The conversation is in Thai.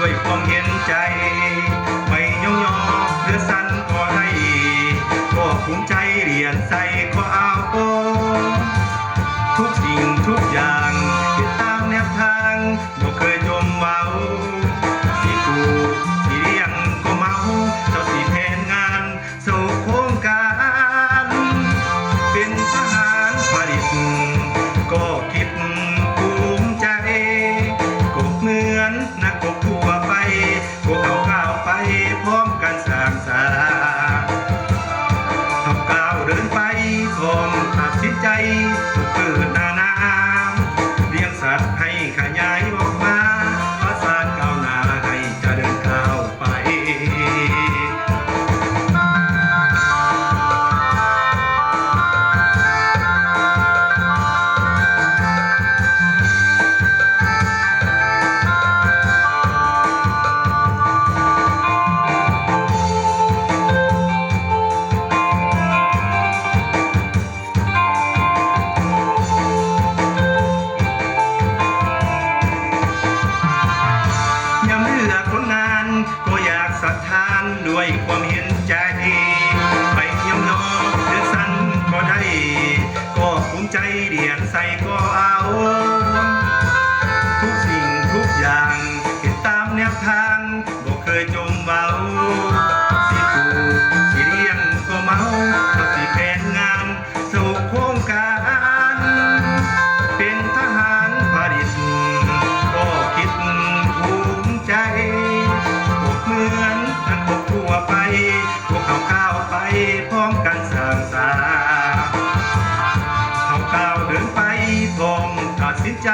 ด้วยความเห็นใจไม่ย่อยเรือสั้นก็ให้ก็ภูมิใจเรียนใส่ก็เอาทุกสิ่งทุกอย่างที่ตามแนวทางบ่เคยจมเมาสิกูสิเลี้ยงก็เมาเจ้าสิแผนงานสู่โครงการเป็นทหารผลิตก็คิดภูมิใจกบเหมือนนักกบทั่วไปพวกเขาก้าวไปพร้อมกันสร้างสรรค์เขาก้าวเดินไปพร้อมตัดสินใจเกิดนานาเลี้ยงสัตว์ให้ขยายออกมาประสานก้าวหน้าให้จะเดินก้าวไปก็อยากศรัทธานด้วยความเห็นใจไปเยี่ยมน้องเดือดสั้นก็ได้ก็ภูมิใจเรียนใส่ก็เอาทุกสิ่งทุกอย่างเห็นตามแนวทางบ่เคยจมเมาสิกูสิเลี้ยงก็เมากับสิแผนงานสู่โครงการเป็นทหารผลิตก็คิดภูมิใจเหมือนนักบกทั่วไปพวกเขาก้าวไปพร้อมกันสร้างสรรค์เขาก้าวเดินไปพร้อมตัดสินใจ